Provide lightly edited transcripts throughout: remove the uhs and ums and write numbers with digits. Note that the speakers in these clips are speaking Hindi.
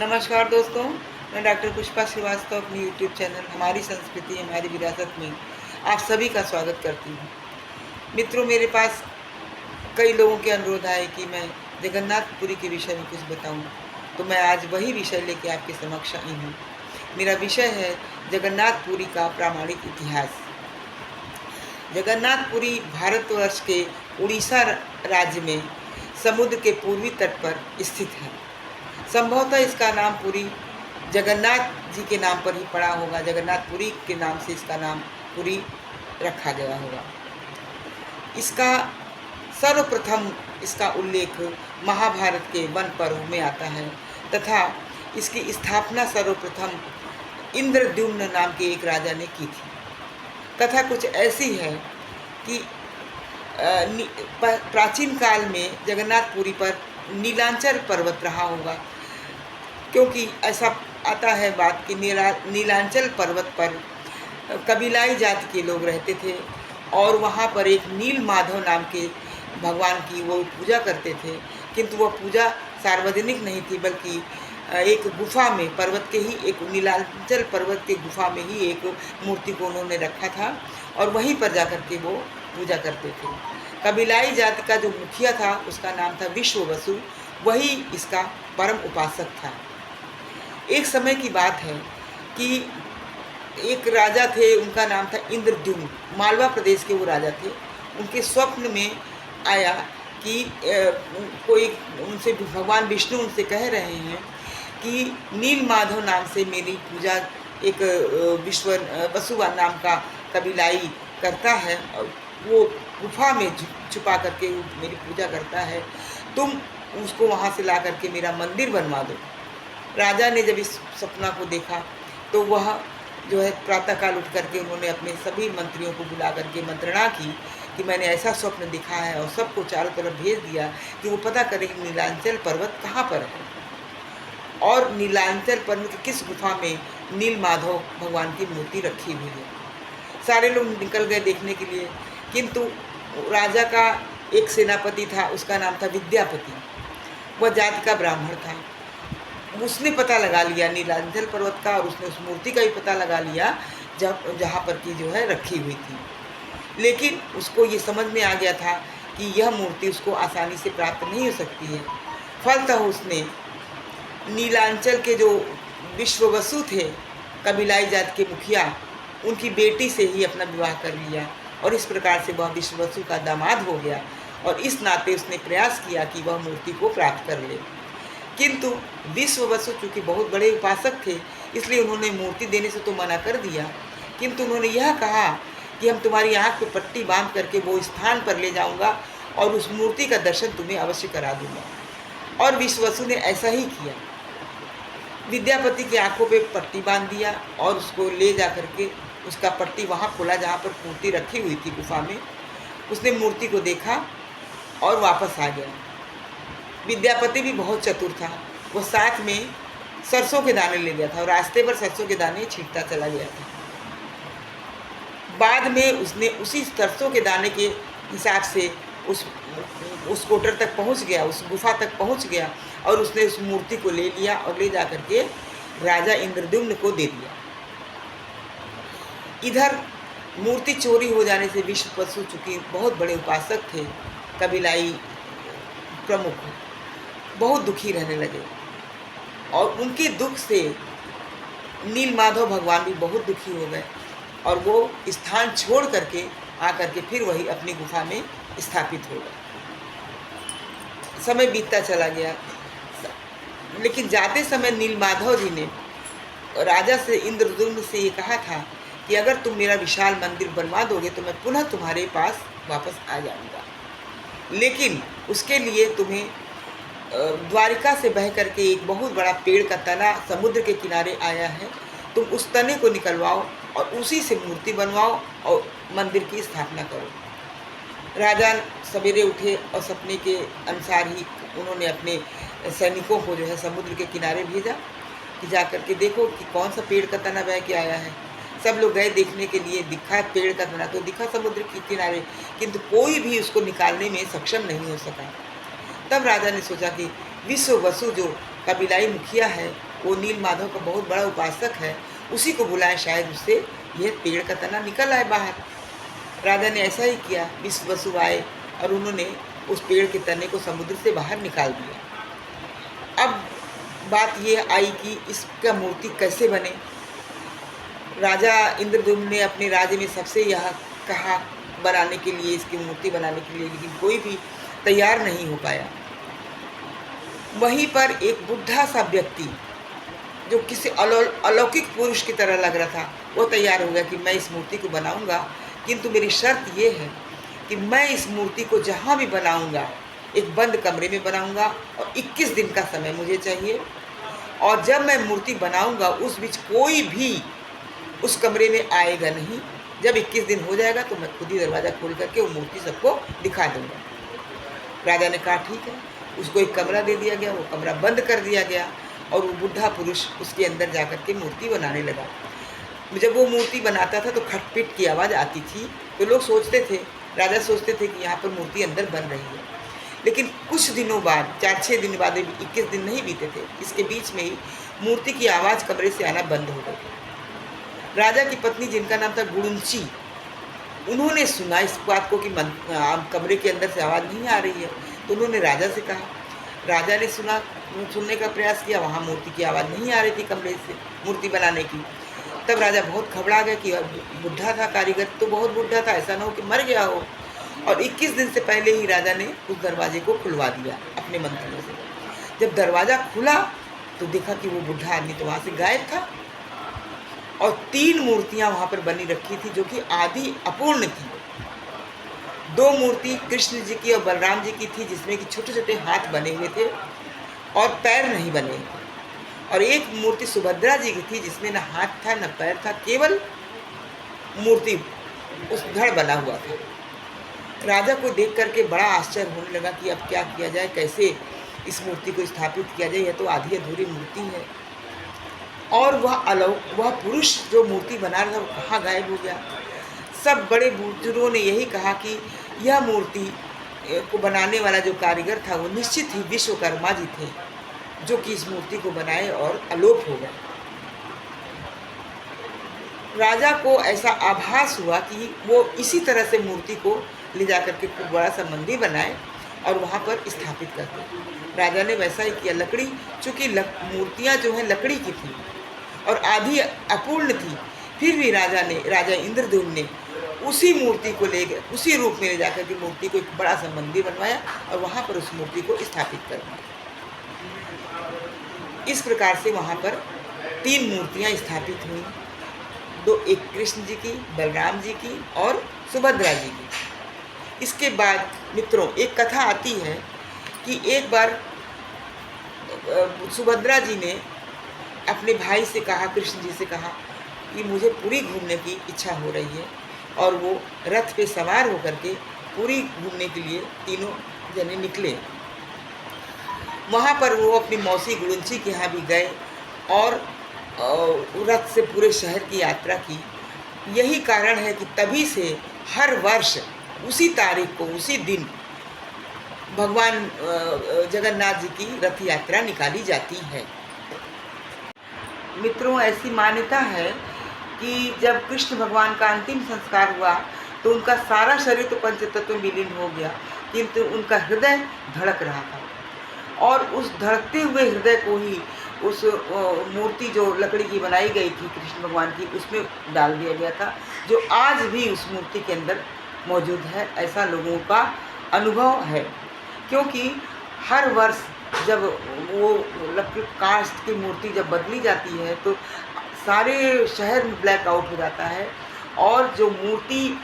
नमस्कार दोस्तों, मैं डॉक्टर पुष्पा श्रीवास्तव अपनी यूट्यूब चैनल हमारी संस्कृति हमारी विरासत में आप सभी का स्वागत करती हूँ। मित्रों, मेरे पास कई लोगों के अनुरोध आए कि मैं जगन्नाथपुरी के विषय में कुछ बताऊँ, तो मैं आज वही विषय लेके आपके समक्ष आई हूँ। मेरा विषय है जगन्नाथपुरी का प्रामाणिक इतिहास। जगन्नाथपुरी भारतवर्ष के उड़ीसा राज्य में समुद्र के पूर्वी तट पर स्थित है। संभवतः इसका नाम पुरी जगन्नाथ जी के नाम पर ही पड़ा होगा। जगन्नाथपुरी के नाम से इसका नाम पुरी रखा गया होगा। इसका सर्वप्रथम इसका उल्लेख महाभारत के वन पर्व में आता है तथा इसकी स्थापना सर्वप्रथम इंद्रद्युम्न नाम के एक राजा ने की थी। कथा कुछ ऐसी है कि प्राचीन काल में जगन्नाथपुरी पर नीलांचल पर्वत रहा होगा, क्योंकि ऐसा आता है बात कि नीलांचल पर्वत पर कबीलाई जाति के लोग रहते थे और वहाँ पर एक नील माधव नाम के भगवान की वो पूजा करते थे, किंतु वह पूजा सार्वजनिक नहीं थी, बल्कि एक गुफा में पर्वत के ही एक नीलांचल पर्वत के गुफा में ही एक मूर्ति को उन्होंने रखा था और वहीं पर जाकर के वो पूजा करते थे। कबीलाई जाति का जो मुखिया था उसका नाम था विश्ववसु, वही इसका परम उपासक था। एक समय की बात है कि एक राजा थे, उनका नाम था इंद्रद्युम्न, मालवा प्रदेश के वो राजा थे। उनके स्वप्न में आया कि कोई उनसे भगवान विष्णु उनसे कह रहे हैं कि नील माधव नाम से मेरी पूजा एक वसुवा नाम का कबीलाई करता है और वो गुफा में छुपा करके मेरी पूजा करता है, तुम उसको वहाँ से ला करके मेरा मंदिर बनवा दो। राजा ने जब इस सपना को देखा तो वह जो है प्रातःकाल उठ करके उन्होंने अपने सभी मंत्रियों को बुला करके मंत्रणा की कि मैंने ऐसा स्वप्न देखा है, और सबको चारों तरफ भेज दिया कि वो पता करें कि नीलांचल पर्वत कहाँ पर है और नीलांचल पर्वत की किस गुफा में नील माधव भगवान की मूर्ति रखी हुई है। सारे लोग निकल गए देखने के लिए, किंतु राजा का एक सेनापति था, उसका नाम था विद्यापति। वह जाति का ब्राह्मण था। उसने पता लगा लिया नीलांचल पर्वत का और उसने उस मूर्ति का भी पता लगा लिया जहाँ पर की जो है रखी हुई थी, लेकिन उसको ये समझ में आ गया था कि यह मूर्ति उसको आसानी से प्राप्त नहीं हो सकती है। फलतः उसने नीलांचल के जो विश्ववसु थे, कबीलाई जाति के मुखिया, उनकी बेटी से ही अपना विवाह कर लिया और इस प्रकार से वह विश्ववसु का दामाद हो गया और इस नाते उसने प्रयास किया कि वह मूर्ति को प्राप्त कर ले। किंतु विश्ववसु चूँकि बहुत बड़े उपासक थे, इसलिए उन्होंने मूर्ति देने से तो मना कर दिया, किंतु उन्होंने यह कहा कि हम तुम्हारी आँख पे पट्टी बांध करके वो स्थान पर ले जाऊंगा और उस मूर्ति का दर्शन तुम्हें अवश्य करा दूंगा। और विश्ववसु ने ऐसा ही किया। विद्यापति की आंखों पे पट्टी बांध दिया और उसको ले जा करके उसका पट्टी वहाँ खोला जहाँ पर मूर्ति रखी हुई थी गुफा में। उसने मूर्ति को देखा और वापस आ गया। विद्यापति भी बहुत चतुर था, वो साथ में सरसों के दाने ले गया था और रास्ते पर सरसों के दाने छींटता चला गया था। बाद में उसने उसी सरसों के दाने के हिसाब से उस कोटर तक पहुंच गया, उस गुफा तक पहुंच गया और उसने उस मूर्ति को ले लिया और ले जा करके राजा इंद्रद्युम्न को दे दिया। इधर मूर्ति चोरी हो जाने से विश्ववसु चूँकि बहुत बड़े उपासक थे, कबीलाई प्रमुख, बहुत दुखी रहने लगे और उनके दुख से नील माधव भगवान भी बहुत दुखी हो गए और वो स्थान छोड़ करके आकर के फिर वही अपनी गुफा में स्थापित हो गए। समय बीतता चला गया, लेकिन जाते समय नील माधव जी ने राजा से इंद्रद्युम्न से ये कहा था कि अगर तुम मेरा विशाल मंदिर बनवा दोगे तो मैं पुनः तुम्हारे पास वापस आ जाऊंगा, लेकिन उसके लिए तुम्हें द्वारिका से बह करके एक बहुत बड़ा पेड़ का तना समुद्र के किनारे आया है, तुम उस तने को निकलवाओ और उसी से मूर्ति बनवाओ और मंदिर की स्थापना करो। राजा सवेरे उठे और सपने के अनुसार ही उन्होंने अपने सैनिकों को जो है समुद्र के किनारे भेजा कि जा करके देखो कि कौन सा पेड़ का तना बह के आया है। सब लोग गए देखने के लिए, दिखा पेड़ का तना तो दिखा समुद्र के किनारे, किंतु कोई भी उसको निकालने में सक्षम नहीं हो सका। तब राजा ने सोचा कि विश्ववसु जो कबीलाई मुखिया है वो नील माधव का बहुत बड़ा उपासक है, उसी को बुलाएं, शायद उससे यह पेड़ का तना निकल आए बाहर। राजा ने ऐसा ही किया। विश्व वसु आए और उन्होंने उस पेड़ के तने को समुद्र से बाहर निकाल दिया। अब बात ये आई कि इसका मूर्ति कैसे बने। राजा इंद्रद्युम्न ने अपने राज्य में सबसे यह कहा बनाने के लिए, इसकी मूर्ति बनाने के लिए, लेकिन कोई भी तैयार नहीं हो पाया। वहीं पर एक बुढ़ा सा व्यक्ति जो किसी अलौकिक पुरुष की तरह लग रहा था, वो तैयार हो गया कि मैं इस मूर्ति को बनाऊंगा, किंतु मेरी शर्त ये है कि मैं इस मूर्ति को जहाँ भी बनाऊंगा एक बंद कमरे में बनाऊंगा और 21 दिन का समय मुझे चाहिए, और जब मैं मूर्ति बनाऊंगा उस बीच कोई भी उस कमरे में आएगा नहीं। जब 21 दिन हो जाएगा तो मैं खुद ही दरवाज़ा खोल करके वो मूर्ति सबको दिखा दूंगा। राजा ने कहा ठीक है। उसको एक कमरा दे दिया गया, वो कमरा बंद कर दिया गया और वो बुढ़ा पुरुष उसके अंदर जा कर के मूर्ति बनाने लगा। जब वो मूर्ति बनाता था तो खटपिट की आवाज़ आती थी, तो लोग सोचते थे, राजा सोचते थे कि यहाँ पर मूर्ति अंदर बन रही है। लेकिन कुछ दिनों बाद, 4-6 दिन बाद, 21 दिन नहीं बीते थे, इसके बीच में ही मूर्ति की आवाज़ कमरे से आना बंद हो गई। राजा की पत्नी, जिनका नाम था गुड़ुंची, उन्होंने सुना इस बात को कि कमरे के अंदर से आवाज़ नहीं आ रही है, तो उन्होंने राजा से कहा। राजा ने सुनने का प्रयास किया, वहाँ मूर्ति की आवाज़ नहीं आ रही थी कमरे से मूर्ति बनाने की। तब राजा बहुत घबरा गया कि बुढ़ा था, कारीगर तो बहुत बुढ़ा था, ऐसा ना हो कि मर गया हो। और 21 दिन से पहले ही राजा ने उस दरवाजे को खुलवा दिया अपने मंत्रियों से। जब दरवाज़ा खुला तो देखा कि वो बुढ़ा आदमी तो वहाँ से गायब था, और 3 मूर्तियाँ वहाँ पर बनी रखी थी जो कि आधी अपूर्ण थी। 2 मूर्ति कृष्ण जी की और बलराम जी की थी, जिसमें कि छोटे छोटे हाथ बने हुए थे और पैर नहीं बने, और एक मूर्ति सुभद्रा जी की थी जिसमें न हाथ था न पैर था, केवल मूर्ति उस धड़ बना हुआ था। राजा को देख करके बड़ा आश्चर्य होने लगा कि अब क्या किया जाए, कैसे इस मूर्ति को स्थापित किया जाए, यह तो आधी अधूरी मूर्ति है। और वह पुरुष जो मूर्ति बना रहा था वो कहाँ गायब हो गया। सब बड़े बुजुर्गों ने यही कहा कि यह मूर्ति को बनाने वाला जो कारीगर था वो निश्चित ही विश्वकर्मा जी थे, जो कि इस मूर्ति को बनाए और अलोप हो गए। राजा को ऐसा आभास हुआ कि वो इसी तरह से मूर्ति को ले जाकर के खूब बड़ा सा मंदिर बनाए और वहाँ पर स्थापित कर दे। राजा ने वैसा ही किया। लकड़ी, चूँकि मूर्तियाँ जो हैं लकड़ी की थी और आधी अपूर्ण थी, फिर भी राजा इंद्रद्युम्न ने उसी मूर्ति को ले गए, उसी रूप में ले जाकर के मूर्ति को एक बड़ा सा मंदिर बनवाया और वहाँ पर उस मूर्ति को स्थापित करवाया। इस प्रकार से वहाँ पर 3 मूर्तियाँ स्थापित हुई, एक कृष्ण जी की, बलराम जी की और सुभद्रा जी की। इसके बाद मित्रों एक कथा आती है कि एक बार सुभद्रा जी ने अपने भाई से कहा, कृष्ण जी से कहा कि मुझे पुरी घूमने की इच्छा हो रही है, और वो रथ पे सवार होकर के पुरी घूमने के लिए तीनों जने निकले। वहाँ पर वो अपनी मौसी गुड़ुंची के यहाँ भी गए और रथ से पूरे शहर की यात्रा की। यही कारण है कि तभी से हर वर्ष उसी तारीख को, उसी दिन भगवान जगन्नाथ जी की रथ यात्रा निकाली जाती है। मित्रों ऐसी मान्यता है कि जब कृष्ण भगवान का अंतिम संस्कार हुआ तो उनका सारा शरीर तो पंचतत्व में विलीन हो गया, किंतु उनका हृदय धड़क रहा था, और उस धड़कते हुए हृदय को ही उस मूर्ति जो लकड़ी की बनाई गई थी कृष्ण भगवान की, उसमें डाल दिया गया था, जो आज भी उस मूर्ति के अंदर मौजूद है। ऐसा लोगों का अनुभव है, क्योंकि हर वर्ष जब वो लकड़ी काष्ठ की मूर्ति जब बदली जाती है तो सारे शहर में ब्लैक आउट हो जाता है, और जो मूर्ति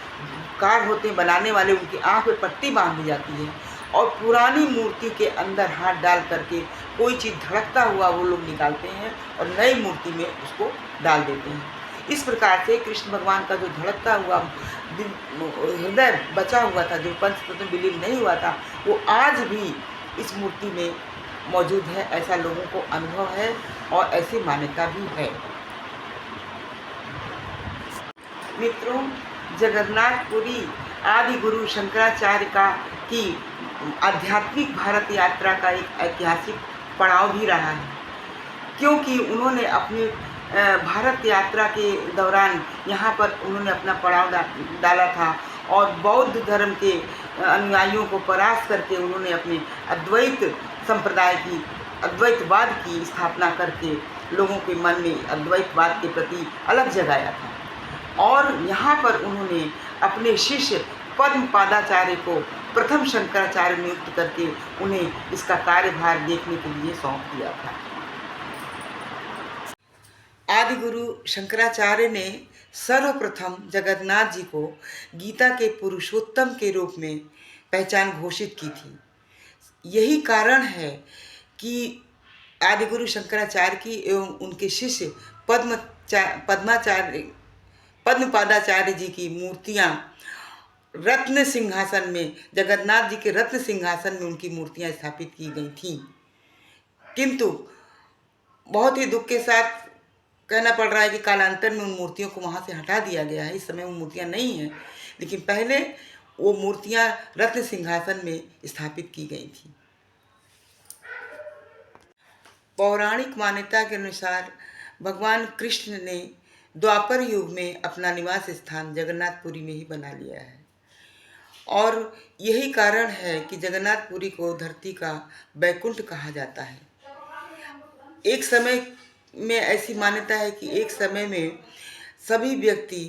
कार होते हैं बनाने वाले, उनकी आँख में पट्टी बांध दी जाती है, और पुरानी मूर्ति के अंदर हाथ डाल करके कोई चीज़ धड़कता हुआ वो लोग निकालते हैं और नई मूर्ति में उसको डाल देते हैं। इस प्रकार से कृष्ण भगवान का जो धड़कता हुआ हृदय बचा हुआ था, जो पंचतत्व में विलीन नहीं हुआ था, वो आज भी इस मूर्ति में मौजूद है। ऐसा लोगों को अनुभव है और ऐसी मान्यता भी है। मित्रों, जगन्नाथपुरी आदि गुरु शंकराचार्य की आध्यात्मिक भारत यात्रा का एक ऐतिहासिक पड़ाव भी रहा है। क्योंकि उन्होंने अपनी भारत यात्रा के दौरान यहाँ पर उन्होंने अपना पड़ाव डाला था और बौद्ध धर्म के अनुयायियों को परास्त करके उन्होंने अपने अद्वैत संप्रदाय की अद्वैतवाद की स्थापना करके लोगों के मन में अद्वैतवाद के प्रति अलग जगाया था। और यहाँ पर उन्होंने अपने शिष्य पद्मपादाचार्य को प्रथम शंकराचार्य नियुक्त करके उन्हें इसका कार्यभार देखने के लिए सौंप दिया था। आदि गुरु शंकराचार्य ने सर्वप्रथम जगन्नाथ जी को गीता के पुरुषोत्तम के रूप में पहचान घोषित की थी। यही कारण है कि आदि गुरु शंकराचार्य की एवं उनके शिष्य पद्मपादाचार्य जी की मूर्तियाँ रत्न सिंहासन में, जगन्नाथ जी के रत्न सिंहासन में उनकी मूर्तियाँ स्थापित की गई थीं। किंतु बहुत ही दुख के साथ कहना पड़ रहा है कि कालांतर में उन मूर्तियों को वहाँ से हटा दिया गया है। इस समय वो मूर्तियाँ नहीं हैं, लेकिन पहले वो मूर्तियाँ रत्न सिंहासन में स्थापित की गई थी। पौराणिक मान्यता के अनुसार भगवान कृष्ण ने द्वापर युग में अपना निवास स्थान जगन्नाथपुरी में ही बना लिया है और यही कारण है कि जगन्नाथपुरी को धरती का बैकुंठ कहा जाता है। एक समय में ऐसी मान्यता है कि एक समय में सभी व्यक्ति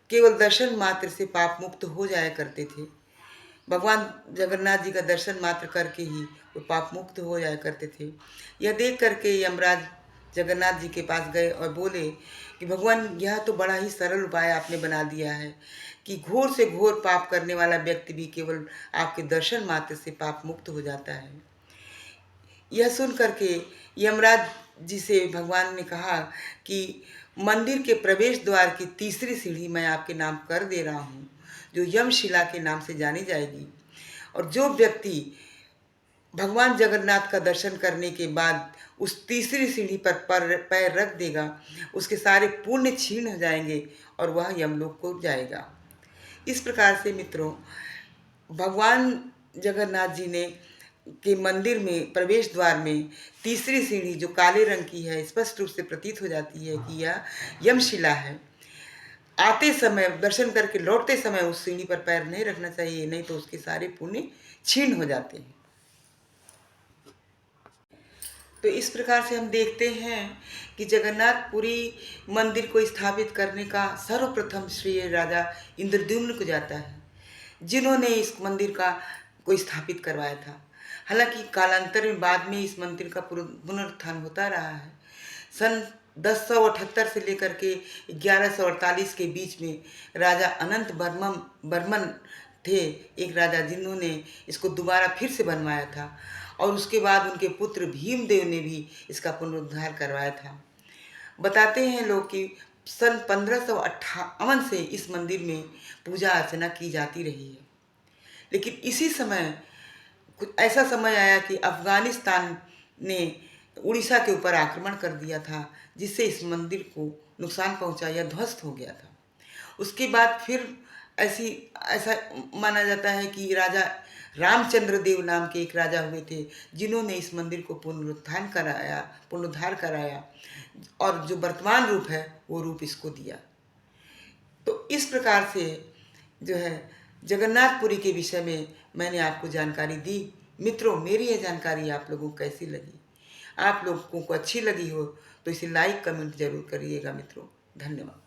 केवल दर्शन मात्र से पाप मुक्त हो जाया करते थे। भगवान जगन्नाथ जी का दर्शन मात्र करके ही वो पाप मुक्त हो जाया करते थे। यह देख करके यमराज जगन्नाथ जी के पास गए और बोले कि भगवान, यह तो बड़ा ही सरल उपाय आपने बना दिया है कि घोर से घोर पाप करने वाला व्यक्ति भी केवल आपके दर्शन मात्र से पाप मुक्त हो जाता है। यह सुन करके यमराज जी से भगवान ने कहा कि मंदिर के प्रवेश द्वार की तीसरी सीढ़ी मैं आपके नाम कर दे रहा हूँ, जो यमशिला के नाम से जानी जाएगी। और जो व्यक्ति भगवान जगन्नाथ का दर्शन करने के बाद उस तीसरी सीढ़ी पर पैर रख देगा, उसके सारे पुण्य क्षीण हो जाएंगे और वह यमलोक को जाएगा। इस प्रकार से मित्रों, भगवान जगन्नाथ जी ने के मंदिर में प्रवेश द्वार में तीसरी सीढ़ी जो काले रंग की है, स्पष्ट रूप से प्रतीत हो जाती है कि यह यमशिला है। आते समय, दर्शन करके लौटते समय उस सीढ़ी पर पैर नहीं रखना चाहिए, नहीं तो उसके सारे पुण्य क्षीण हो जाते हैं। तो इस प्रकार से हम देखते हैं कि जगन्नाथपुरी मंदिर को स्थापित करने का सर्वप्रथम श्रेय राजा इंद्रद्युम्न को जाता है, जिन्होंने इस मंदिर को स्थापित करवाया था। हालांकि कालांतर में बाद में इस मंदिर का पुनरुत्थान होता रहा है। सन 1078 से लेकर के 1148 के बीच में राजा अनंत बर्मन थे, एक राजा, जिन्होंने इसको दोबारा फिर से बनवाया था और उसके बाद उनके पुत्र भीमदेव ने भी इसका पुनरुद्धार करवाया था। बताते हैं लोग कि सन 1558 से इस मंदिर में पूजा अर्चना की जाती रही है। लेकिन इसी समय कुछ ऐसा समय आया कि अफगानिस्तान ने उड़ीसा के ऊपर आक्रमण कर दिया था, जिससे इस मंदिर को नुकसान पहुंचा या ध्वस्त हो गया था। उसके बाद फिर ऐसा माना जाता है कि राजा रामचंद्र देव नाम के एक राजा हुए थे, जिन्होंने इस मंदिर को पुनरुद्धार कराया और जो वर्तमान रूप है वो रूप इसको दिया। तो इस प्रकार से जो है जगन्नाथपुरी के विषय में मैंने आपको जानकारी दी। मित्रों, मेरी यह जानकारी आप लोगों को कैसी लगी? आप लोगों को अच्छी लगी हो तो इसे लाइक कमेंट जरूर करिएगा मित्रों। धन्यवाद।